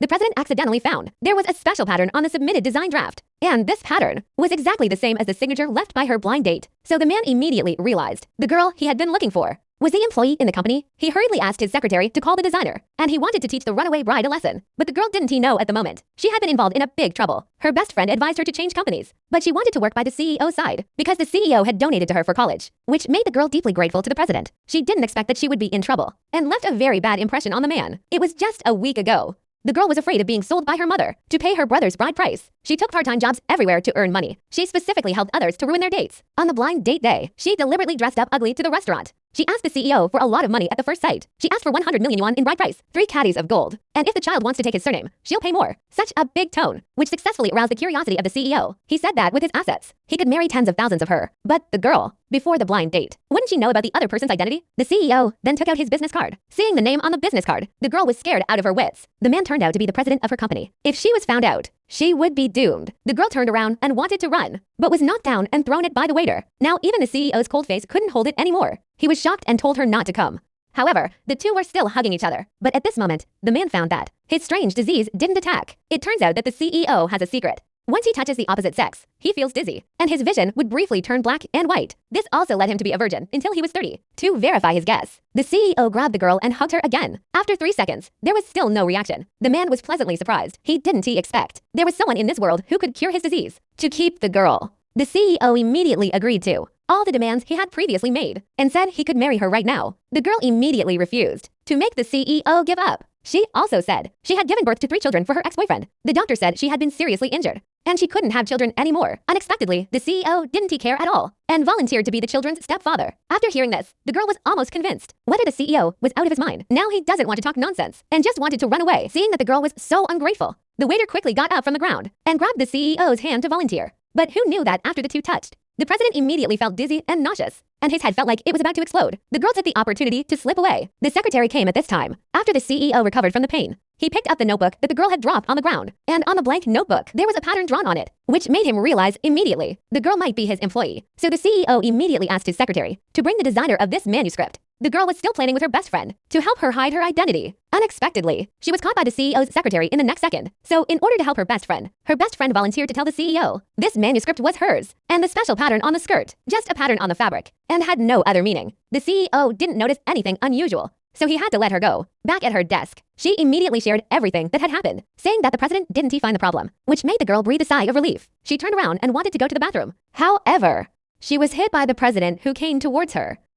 the president accidentally found there was a special pattern on the submitted design draft. And this pattern was exactly the same as the signature left by her blind date. So the man immediately realized the girl he had been looking for was the employee in the company. He hurriedly asked his secretary to call the designer, and he wanted to teach the runaway bride a lesson. But the girl didn't know at the moment. She had been involved in a big trouble. Her best friend advised her to change companies, but she wanted to work by the CEO's side because the CEO had donated to her for college, which made the girl deeply grateful to the president. She didn't expect that she would be in trouble and left a very bad impression on the man. It was just a week ago. The girl was afraid of being sold by her mother to pay her brother's bride price. She took part-time jobs everywhere to earn money. She specifically helped others to ruin their dates. On the blind date day, she deliberately dressed up ugly to the restaurant. She asked the CEO for a lot of money at the first sight. She asked for 100 million yuan in bride price, 3 caddies of gold. And if the child wants to take his surname, she'll pay more. Such a big tone, which successfully aroused the curiosity of the CEO. He said that with his assets, he could marry tens of thousands of her. But the girl, before the blind date, wouldn't she know about the other person's identity? The CEO then took out his business card. Seeing the name on the business card, the girl was scared out of her wits. The man turned out to be the president of her company. If she was found out, she would be doomed. The girl turned around and wanted to run, but was knocked down and thrown it by the waiter. Now even the CEO's cold face couldn't hold it anymore. He was shocked and told her not to come. However, the two were still hugging each other. But at this moment, the man found that his strange disease didn't attack. It turns out that the CEO has a secret. Once he touches the opposite sex, he feels dizzy, and his vision would briefly turn black and white. This also led him to be a virgin until he was 30. To verify his guess, the CEO grabbed the girl and hugged her again. After 3 seconds, there was still no reaction. The man was pleasantly surprised. He didn't expect there was someone in this world who could cure his disease. To keep the girl, the CEO immediately agreed to all the demands he had previously made and said he could marry her right now. The girl immediately refused to make the CEO give up. She also said she had given birth to 3 children for her ex-boyfriend. The doctor said she had been seriously injured and she couldn't have children anymore. Unexpectedly, the CEO didn't care at all and volunteered to be the children's stepfather. After hearing this, the girl was almost convinced whether the CEO was out of his mind. Now he doesn't want to talk nonsense and just wanted to run away. Seeing that the girl was so ungrateful, the waiter quickly got up from the ground and grabbed the CEO's hand to volunteer. But who knew that after the two touched, the president immediately felt dizzy and nauseous, and his head felt like it was about to explode. The girl took the opportunity to slip away. The secretary came at this time. After the CEO recovered from the pain, he picked up the notebook that the girl had dropped on the ground, and on the blank notebook, there was a pattern drawn on it, which made him realize immediately the girl might be his employee. So the CEO immediately asked his secretary to bring the designer of this manuscript. The girl was still planning with her best friend to help her hide her identity. Unexpectedly, she was caught by the CEO's secretary in the next second. So in order to help her best friend volunteered to tell the CEO this manuscript was hers, and the special pattern on the skirt, just a pattern on the fabric, and had no other meaning. The CEO didn't notice anything unusual, so he had to let her go. Back at her desk, she immediately shared everything that had happened, saying that the president didn't find the problem, which made the girl breathe a sigh of relief. She turned around and wanted to go to the bathroom. However, she was hit by the president who came towards her.